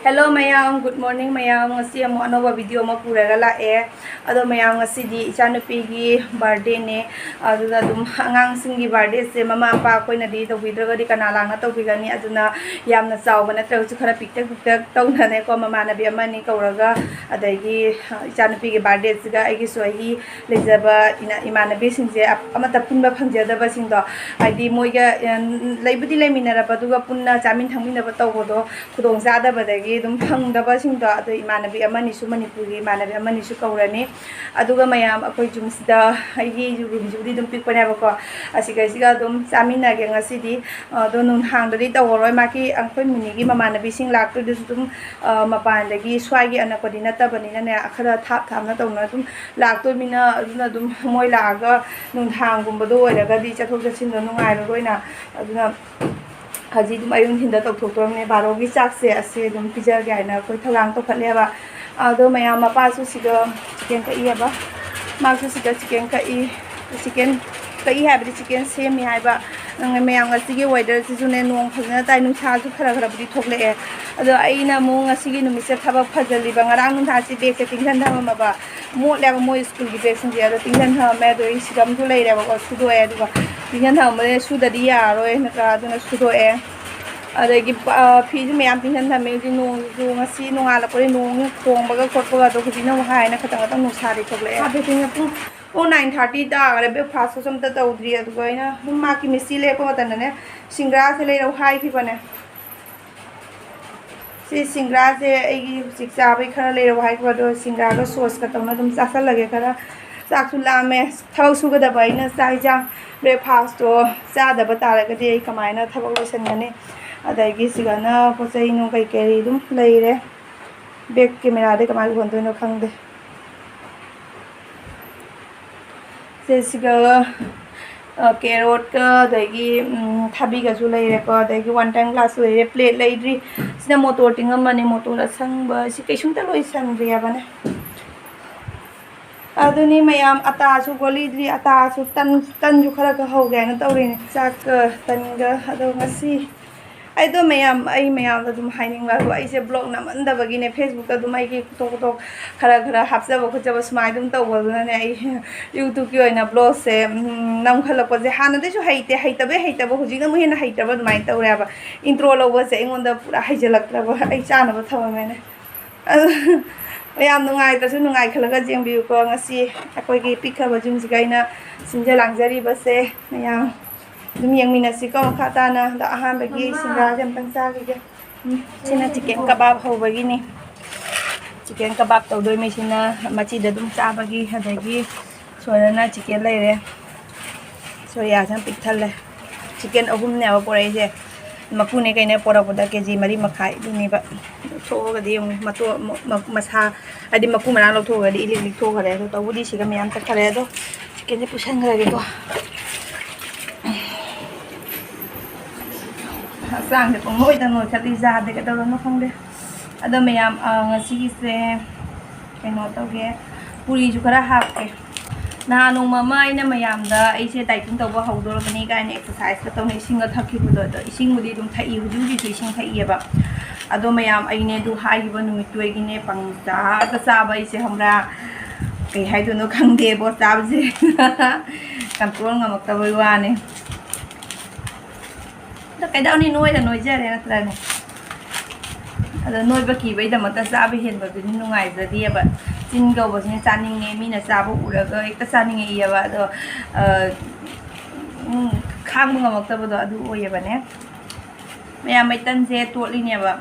Hello mayam, good morning mayam. Ngasi amo anova video ma puraga lae. Ado mayam ngasi di ichanupi gi birthday ne. Aduna dum angang singi birthday se mama apa koi na di to vidraga di kana lang na to bigani aduna yamna chawba na tra chu khara piktak piktak tawna ne ko mama na bi amani kauraga adagi ichanupi gi birthday se ga agi sohi lejaba ina imanabi singje amata punba phangjadaba singdo aidi moiga leibudi leminara baduga punna chamin thangmina ba tawbodo khudong jada badagi dum phangdaba singdo ado imanabi amani su manipuri imanabi amani su kaurani aduga mayam akoi jumsida aigi room judi dum pikpane ba ko asiga siga dum chamina ge ngasi di do nun hangdari tawroi maki angkoi munigi mamanabi sing laktu dum mapan dagi swagi anakodi natabani na akhara thap thamna tawna dum laktu mina aduna dum moi laga nun hangumba do oiraga di chathok jachin do nungai roina aduna haji dum ayun hinda tok thok tong ne baro gi chak se ase dum pija ga na koi thalang to khatle ba ado maya ma pa su siga chicken ka i ba ma su siga chicken ka i ha ba chicken se mi ha ba nang maya nga sigi weather si su ne nong phajna tai nu cha su khara khara budi thokle e ado ai na mo nga sigi nu mi se thaba phajali ba ngarang nu tha si bek se tinghan tha ma ba mo le mo school gi bek sin dia do tinghan tha ma do i sigam tu lei re ba ko su do e do tinghan tha ma su da di ya roi na ka do na su do e adagi fi ju mayam tinghan tha me ji nong ju ngasi nongala ko nong khong ba ga khot ba do khidi na hai na khata ta nu sa ri thokle a be ting pu o 9:30 da gare breakfast som ta tawdri adu goina ma ki misi le ko ta ne singra se le ro hai ki bane si singra se ai siksa bai khara le ro hai ko do singra ga sauce ka tawna dum sa sa lage khara sak su la me thau su ga da bai na sai ja breakfast to sa da ba ta ga de kamai na thabak lo san ne adagi sigana posai no kai keri dum leire back camera de kamai gon to no khangde se siga carrot ka dagi thabi ga su leire ko dagi one time glass leire plate leidri sina motor tinga mani motor la sangba si kai sung ta loi sang ria bane aduni mayam ata su golidri ata su tan ju khara ka ho ga na tawri ne chak tan ga ado ngasi ai do mayam ai mayam da dum haining la ai se blog na man da bagi ne facebook da dum ai ki to khara hapsa ba khujaba smai dum taw ba na ne ai youtube ki oina blog se nam khala ko je hana de su haita be huji na mu hena haita ba mai taw ra ba intro lo ba se ngon da pura haijalak ra ba ai chana ba thawa me ne mayam nungai ta su nungai khala ga jeng bi ko ngasi akoi gi pikha ba jum jigai na sinja langjari ba se mayam dum yang mina si ko khata na da ahan bagi singa jam tang sa gi sina chicken kebab ho bagi ni chicken kebab to doi me sina machi da dum cha bagi hadagi soya na chicken lai re soya jam pik thal le chicken ahum ne ba porai je maku ne kai ne pora poda kg mari makhai du ni ba tho ga di mato masa adi maku mana lo tho ga di ilik tho ga re to budi siga me am ta khare do chicken ne pusan ga ge ko sang de pong moi da no khati za de ka do no khong de ado mayam ngasi gi se kai no to ge puri ju khara hap ke na no mama ina mayam da ai se dieting to ba hau do bani ga ne exercise ka to ne singa thakhi bu do ising mudi dum thai hu ju ji ising thai ba ado mayam ai ne du hai ba nu tu gi ne pang da ka sa ba ai se hamra kai hai do no khang de bo sa ba je control ngamak ta ba wa ne cái đau ni nuôi là nuôi ra đây là này, nuôi bất kỳ bây giờ mà ta ra bây hiện bởi vì nó ngày giờ đi vậy, xin cầu bảo xin san ninh nghe mi là ra bộ được cái ta san ninh nghe vậy rồi, khang mưng ngọc ta bao giờ đủ ôi vậy nè, mẹ mấy tân xe tuột đi nè vậy,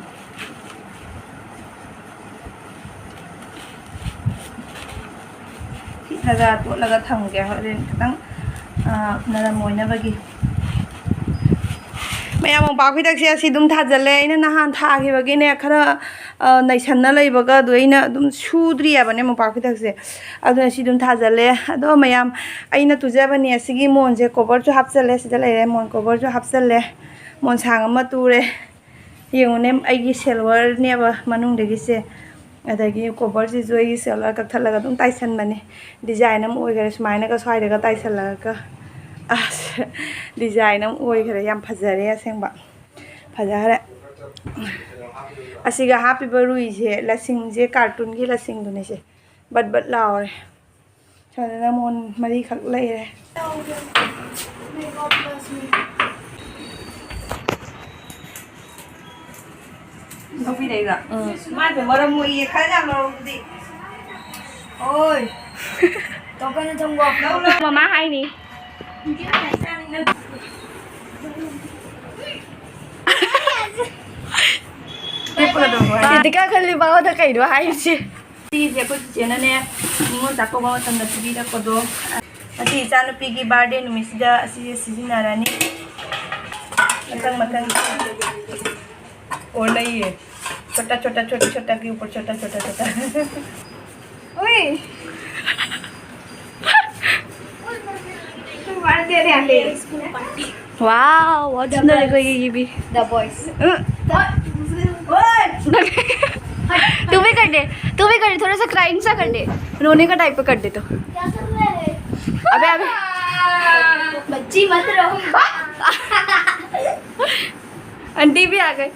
thì thật ra tuột là cái thằng kia họ lên tăng, nó là mồi nó vậy mayam mong pa khidak se si dum tha jale ina na han tha gi bagi ne khara nai san na lei baga do ina dum sudri ya bane mong pa khidak se adu si dum tha jale ado mayam aina tu ja bani asigi mon je cover jo hap jale si jale mon cover jo hap jale mon sang ma tu re yeng ne ai gi silver ne ba manung de gi se adagi cover ji jo gi silver ka thala ga dum tai san bane design am oi ga smai na ka swai de ga tai san la ka design am oi khare yam phajare aseng ba phajare असिगा हापीबा रुइसे लसिंगजे cartoon की लसिंग दुने से but but लाओरे छाना मोन मरी खक लेरे नोपी देगा मा पे मरम मुई खाजा लौदी ओय तो कने जंगो मामा हाय नी Ketika kali bawa dah kayak dua hari sih. Jadi aku cina ni, ningun tak kau bawa tanda TV dah kau do. Nanti jangan pergi birthday numis dah season narani. Makan. Oh नहीं है. छोटा के ऊपर छोटा. ओए. birthday ni ada. Wow, बहुत सुंदर है ये भी. The boys. तू भी कर दे थोड़ा सा क्राइम सा कर दे रोने का टाइप पे कर दे तो क्या कर रहे हैं अबे बच्ची मत रहो आंटी भी आ गए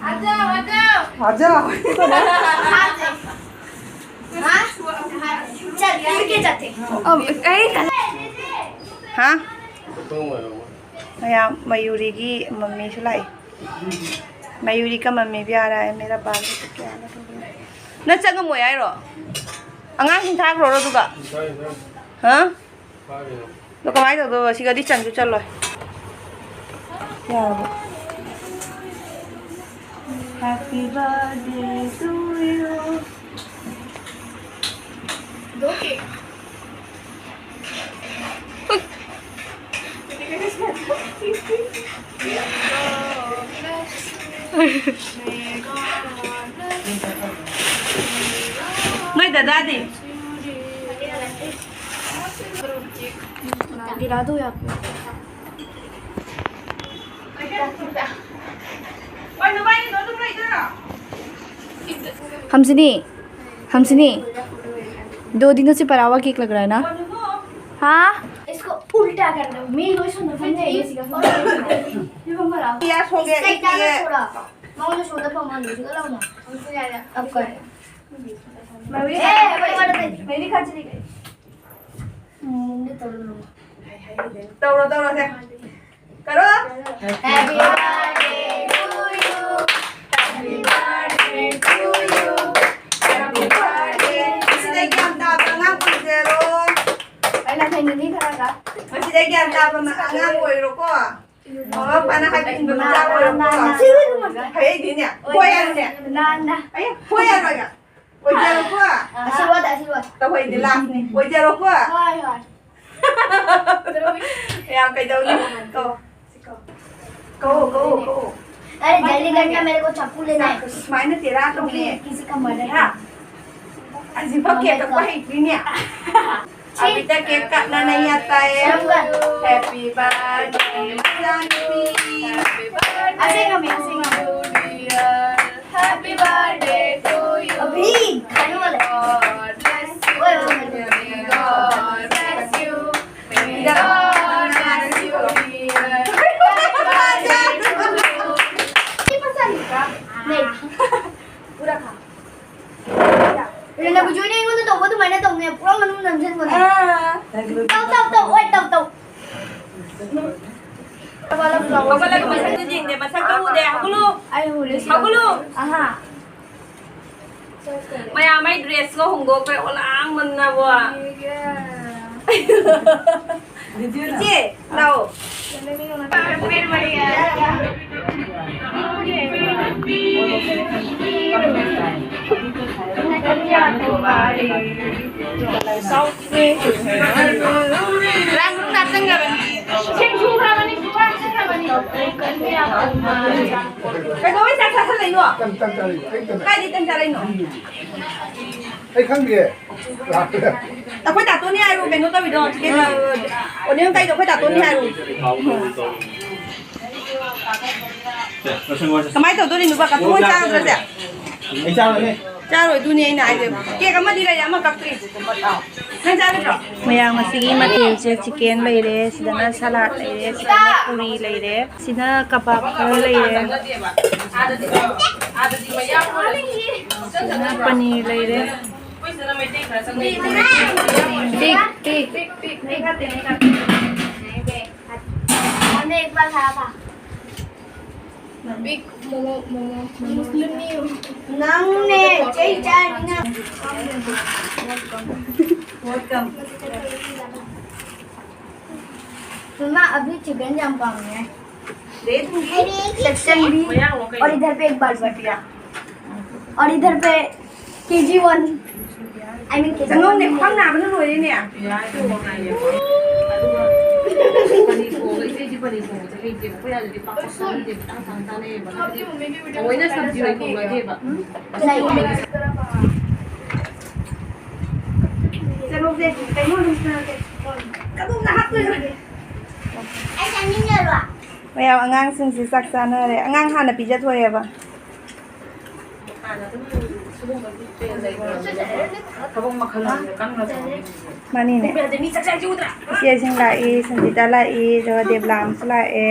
आ जाओ चल के जाते हाँ भैया मयूरी की मम्मी सुलाई मयूरी का मम्मी भी आ रहा है मेरा बाल तो क्या हालत हो गया न चंग मोय आइरो अंगांग सिंग थाक रो दुगा हां तो कमाई तो सिगदी चंजु चलो यार हैप्पी बर्थडे टू यू दो केक नहीं दादा दी गिरा दो यहाँ हमसनी 2 दिनों से परावा केक लग रहा है ना हाँ इसको उल्टा कर दो मैं वही सुन रहा हूँ ये सीखा ये बंबरा यार हो गया एक ये माँ मुझे सोडा पाओ माँ दूसरा लाओ ना अब कर मेरी खर्च नहीं गई मुझे तोड़ से करो happy birthday to you happy birthday to you happy birthday इसने क्या ताप ना पुजेरो ना thành ini kara masih lagi ada apa ngang boy roko oh pana hai bin bin ja boy roko hai ini ya boy ya ne na ay boy ya roga boy ja roko asirwad to boy di last ni boy ja roko hai yang kai dau ni को अरे जल्दी करना मेरे को चाकू लेना है मायने तेरा तो किसी का मर्डर है अजी पक्के तो कोई नहीं है अभी तक केक काटना नहीं आता है happy birthday Janvi happy birthday to you अभी खाने वाला God bless you God bless you नहीं पूरा खा Rena bujurnya itu tuh tuh mana tuh nih pulang kan nonton mana tahu oi tahu apa lagi masak tuh jing deh masak kamu deh aku lu aha maya mai dress lo honggo kayak orang mana buah Cici tahu Langsung datang nggak bang? Kamu bisa cari lagi no? Kaji cari no? Không gì. Tao phải đặt tôi đi hai rồi, mình nó tao bị đòn chứ cái còn nếu tay tao phải đặt tôi đi hai rồi. Cái máy tao tôi đi nữa bà cả tôi mới sang rồi đấy. Anh sao này? चारोय दुनी अꯩꯅ हाइजे cake अमदि ꯂꯩ ꯑꯃ ꯀꯛꯇ꯭ꯔꯤ ꯅꯪ ꯆꯥꯒꯗ꯭ꯔꯣ ꯃꯌꯥꯝ ꯉꯁꯤꯒꯤ ꯃꯊꯦꯜꯁꯦ chicken ꯂꯩꯔꯦ ꯁꯤꯗꯅ salad ꯂꯩꯔꯦ ꯁꯤꯗꯅ ꯄꯨꯔꯤ ꯂꯩꯔꯦ ꯁꯤꯅ ꯀꯕꯥꯕ ꯈꯔ ꯂꯩꯔꯦ ꯁꯤꯗꯅ पनीर लैरे एक बार खाया था बिग मोमो मुस्लिम नहीं नंगने जय जय वेलकम मम्मा अभी चिकन जाम पाऊंगे दे दूंगी सेक्शन बी और इधर पे एक बार बटिया और इधर पे KG1 I mean KG1 जंगल ने खाम ना बन लोय ने चलो दे कहीं और कदम ना हाथ ऐसा नहीं चलवा मयाम अꯉꯥꯡꯁꯤꯡꯁꯤ ꯆꯥꯛ ꯆꯥꯅꯔꯦ ꯑꯉꯥꯡ ꯍꯥꯟꯅ ꯄꯤꯖꯊꯣꯛꯑꯦꯕ मानीने इचेसिंग लाइ संजीता लाइ अदुगा देवलामसु लाए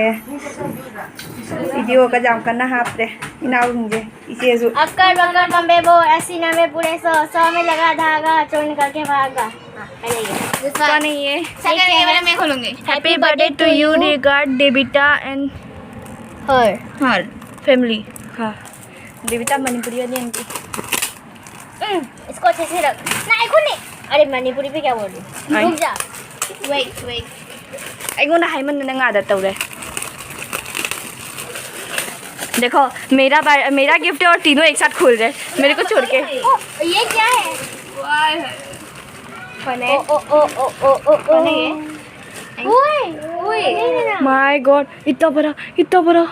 वीडियो का जाम कन्ना हापरे इनाउंजे इचेसु अक्कर बक्कर बम्बे बो ऐसी नवे पूरे 100 में लगा धागा चोर निकल के भागा कौन है ये सेकंड ये वाला मैं खोलूंगी happy birthday to you regard Debita and her family हाँ देविता मणिपुरी वाली आंटी इसको अच्छे से रख नहीं खुले अरे मणिपुरी पे क्या बोल रही रुक जा वेट अगोना हाइमन ने आदत तौरे देखो मेरा गिफ्ट है और तीनों एक साथ खोल रहे मेरे को छोड़ के ये क्या है फने ओ ओ ओ ओ ओ ओ ओए ओए माय गॉड इतना बड़ा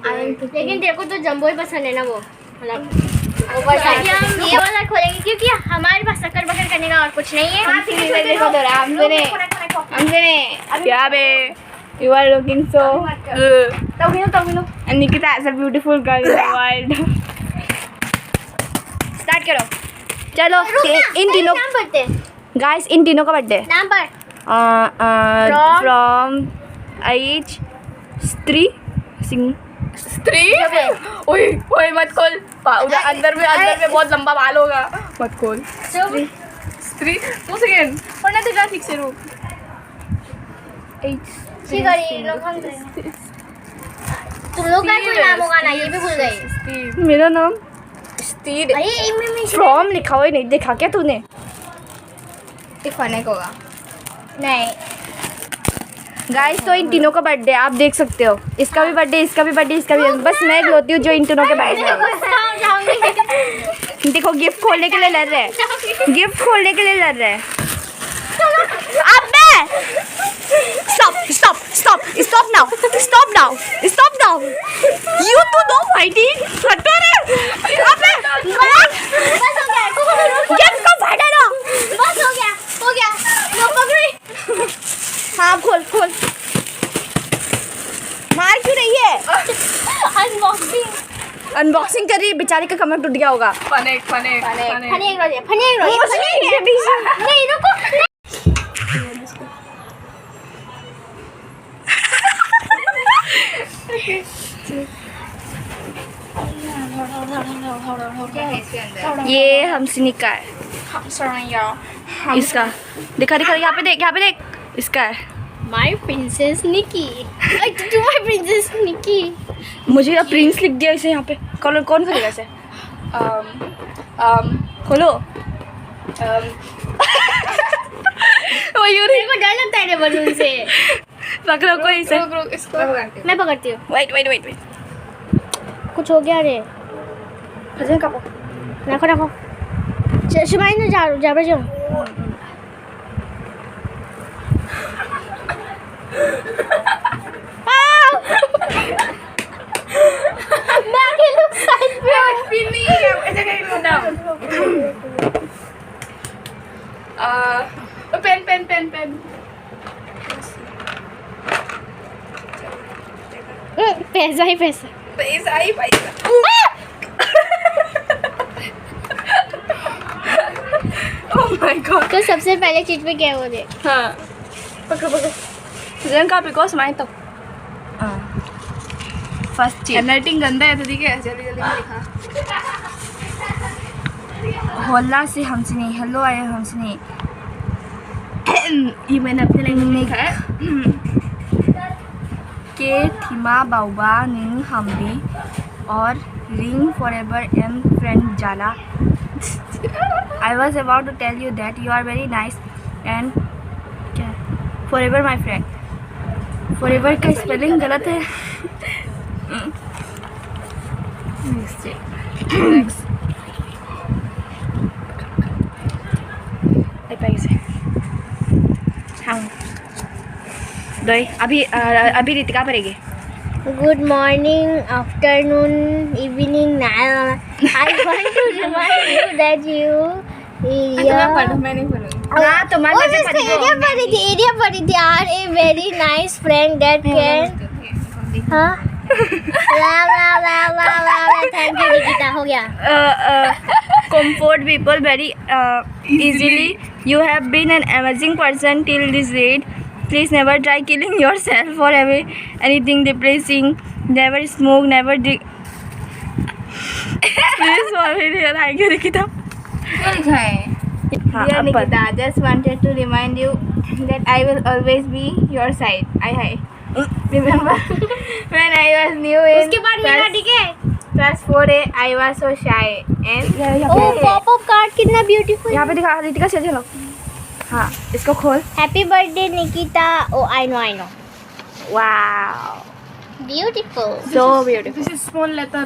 लेकिन तेरे को तो जंबो ही पसंद है ना वो मतलब ओवर साइज ये वाला खोलेंगे क्योंकि हमारे पास शक्कर बकर करने का और कुछ नहीं है क्या बे you are looking so tawino and Nikita is a beautiful girl in the world start करो चलो इन तीनों नाम पढ़ते guys इन तीनों का बर्थडे नाम पढ़ from age स्त्री सिंह स्त्री ओए ओए मत खोल उधर अंदर में बहुत लंबा बाल होगा मत खोल स्त्री 2 सेकंड पढ़ना तेरा ठीक से रुक ठीक है लोग हम तुम लोग का कोई नाम होगा ना ये भी भूल गए मेरा नाम स्टीड अरे इनमें फ्रॉम लिखा हुआ नहीं देखा क्या तूने दिखाने को होगा नहीं गाइस तो इन तीनों का बर्थडे आप देख सकते हो इसका भी बर्थडे इसका भी बर्थडे इसका भी बस मैं होती हूँ जो इन तीनों के बर्थडे देखो गिफ्ट खोलने के लिए लड़ रहे हैं अबे stop now you two don't fighting हटो रे अबे बस हो गया गिफ्ट को फाड़ा ना बस हो गया नो पकड़ी हाँ खोल मार क्यों रही है अनबॉक्सिंग कर रही है बेचारी का कमर टूट गया होगा फने नहीं रुको ये हमसिनी का है इसका दिखा यहाँ पे देख इसका है My princess Nikki. To my princess Nikki. मुझे अब प्रिंस लिख दिया इसे यहाँ पे कौन करेगा इसे खोलो मेरे को डर लगता है बलून से पकड़ो कोई इसे मैं पकड़ती हूँ वेट कुछ हो गया रे फजन का रखो शुभाइन जा पेन पैसा ही पैसा माय गॉड। तो सबसे पहले चीज पे क्या वो देख। हाँ पकड़ो पकड़ो जन का बिकॉज माइन तो फर्स्ट चीज हैंडराइटिंग गंदा है तो ठीक है, जल्दी जल्दी लिखा। होला से हमसनी हेलो आए हमसनी ये मैंने अपने लैंग्वेज में लिखा है के थीमा बाउबा निंग हमबी और रिंग फॉरएवर एम फ्रेंड जाला I was about to tell you that you are very nice and forever my friend. Forever का स्पेलिंग गलत है। हाँ अभी रितिका पढ़ेगी। Good morning, afternoon, evening, night. I want to remind you that you. मैं नहीं पढ़ूंगी। हाँ तुम्हारे Oh, इसका एरिया पढ़ी थी यार। A very nice friend that can. हाँ। ला थैंक यू निकिता, हो गया। comfort people very easily. You have been an amazing person till this date. Please never try killing yourself or anything depressing. Never smoke, never drink. Please follow me. Thank you, Nikita. क्या लिखा है? हाँ, Dear अब पढ़। Nikita, just wanted to remind you that I will always be your side. Hi. Remember when I was new in उसके बाद मेरा ठीक है। class 4A, I was so shy and oh pop up card कितना beautiful. यहाँ पे दिखा रितिका से चलो। हाँ इसको खोल। Happy birthday Nikita. Oh I know Wow. Beautiful. So beautiful. this is small letter.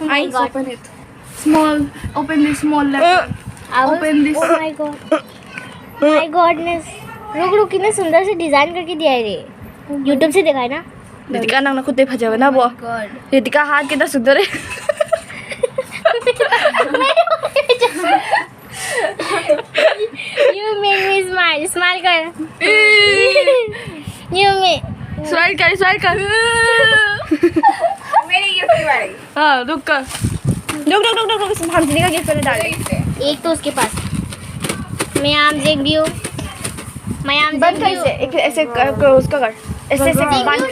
Oh my God. Open it. Small. Open this small letter. Open this. Oh my God. My godness. रुक कितने सुंदर से डिजाइन करके दिया है रे। YouTube से देखा है ना। रितिका नाम ना खुद ही फंसा हुआ ना वो। God. रितिका हाथ कितना सुंदर है। You make me smile. Smile कर। You make. स्वाइल कर। मेरी गिफ्ट की बारी। हाँ रुक हमसनी का गिफ्ट पहले डाल। एक तो उसके पास। मैं आम देख भी हूँ। मैं आम बंद कर देख इसे। एक ऐसे कर उसका कर। ऐसे बंद।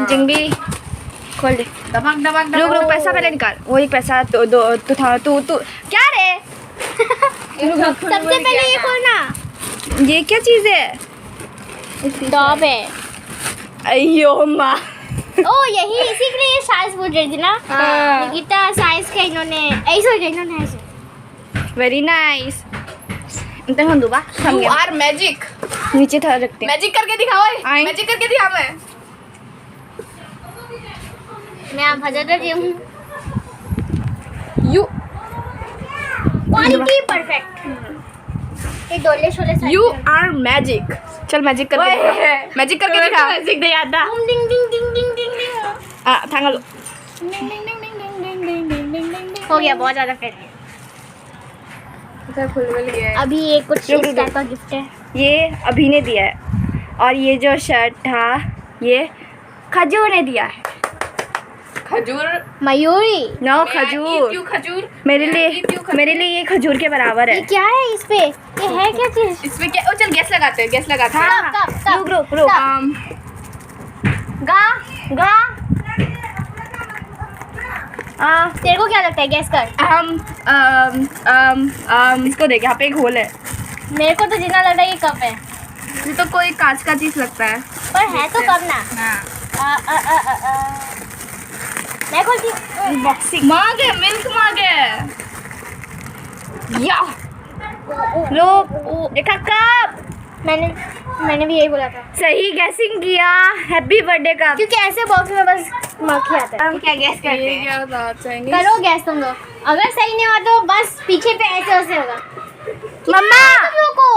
जिंगबी खोल दे। दबक रुक पैसा पहले निकाल। वो एक पैसा तू था तू क्या रे। सबसे पहले ये खोलना। ये क्या चीज़ है। टॉप है। अयो माँ। ओ यही इसी के लिए ये साइज पूछ रही थी ना। हाँ। निकिता साइज का इन्होंने ऐसे वेरी नाइस। इतना हम दुबा थम You गया। are magic. नीचे था रखते हैं। मैजिक करके दिखाओ। आई। मैजिक करके दिखा मैं। मैं आप हजार रही हूँ। You quality perfect. ये डोले Sholay size. You are magic. चल मैजिक करके ओए। दिखा। मैजिक करके दिखा। मैजिक नहीं आता। डिंग डिंग डिंग डिंग डिंग डिंग। थांगा लो। हो गया बहुत ज्यादा कर लिया। फुल मिल गया। अभी ये कुछ रुक, इस रुक, टाइप का गिफ्ट है। ये अभी ने दिया है और ये जो शर्ट था ये खजूर ने दिया है। खजूर। No May I eat you खजूर खजूर। मेरे May I eat you लिए खजूर? मेरे लिए ये खजूर के बराबर ये है। क्या है इस पे? ये है क्या चीज? इसमें क्या? ओ चल गैस लगाते हैं। हाँ कब? रुक गा गा तेरे को क्या लगता है? गैस कर। इसको देख यहाँ पे एक होल है। मेरे को तो जितना लग रहा है ये कप है, ये तो कोई कांच का चीज लगता है। पर है तो कप ना। हाँ। मैं खोलती हूँ। बॉक्सिंग मग है, मिल्क मग है। या लोग देखा कप मैंने भी यही बोला था, सही गैसिंग किया। हैप्पी बर्थडे का क्योंकि ऐसे बॉक्स में बस मक्खी आता है। हम क्या गैस करते ये हैं? क्या था? चाइनीज। करो गैस तुम लोग। अगर सही नहीं हुआ तो बस पीछे पे ऐसे ऐसे होगा। मम्मा तुम लोग को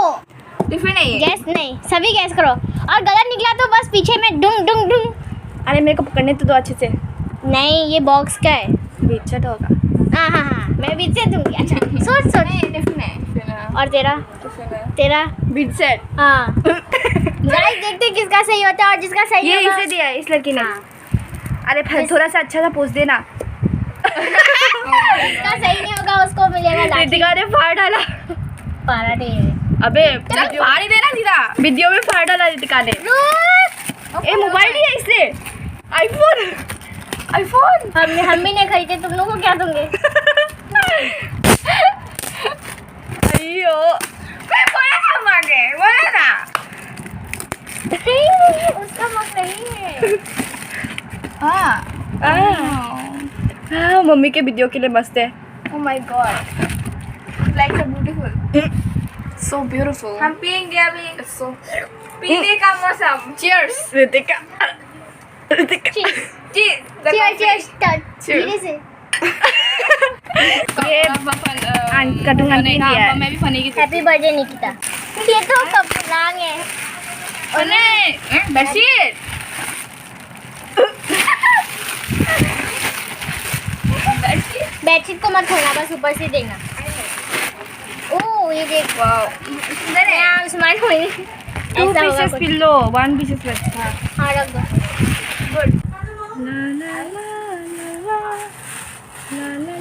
टिफिन नहीं है। गैस नहीं, सभी गैस करो और गलत निकला तो बस पीछे में डुंग डुंग डुंग। अरे मेरे को पकड़ने तो दो अच्छे से। नहीं ये बॉक्स का है। बीच तो होगा। हाँ मैं बीच से दूंगी। अच्छा सोच नहीं, टिफिन है। टिफिन है। और तेरा टिफिन है। तेरा बीच सेट हाँ गाइस देखते हैं किसका सही होता है और जिसका सही ये होगा इसे दिया है इस लड़की ने। हाँ। अरे थोड़ा सा अच्छा सा पूछ देना। जिसका सही नहीं होगा उसको मिलेगा लाठी। रितिका ने फाड़ डाला। पारा दे अबे चल फाड़ ही देना सीधा। वीडियो में फाड़ डाला रितिका ने। रुक ए मोबाइल ही है इससे, आईफोन आईफोन। हम भी नहीं खरीदे, तुम लोगों को क्या दूंगे? अयो मैं बोला था मांगे, बोला ना। उसका मग नहीं है। हाँ मम्मी के वीडियो के लिए मस्त है। Oh my god. Like so beautiful. So beautiful. हम पियेंगे अभी। So पीने का मौसम। Cheers. Ritika Ritika Cheers. Cheers. Cheers, cheers. धीरे से। ये कटुंग आंटी की है। मैं भी फनी की। Happy birthday Nikita. ये तो कपड़ांग है। ओने बेडशीट। बेडशीट को मत खोलना, बस ऊपर से देखना। ओह ये देख, वाओ। मैं उस्मान हुई। टू ऐसा होगा पीसेस कुछ। पिल्लो, वन पीसेस बचा। हाँ रख दो। ला ला ला ला ला ला ला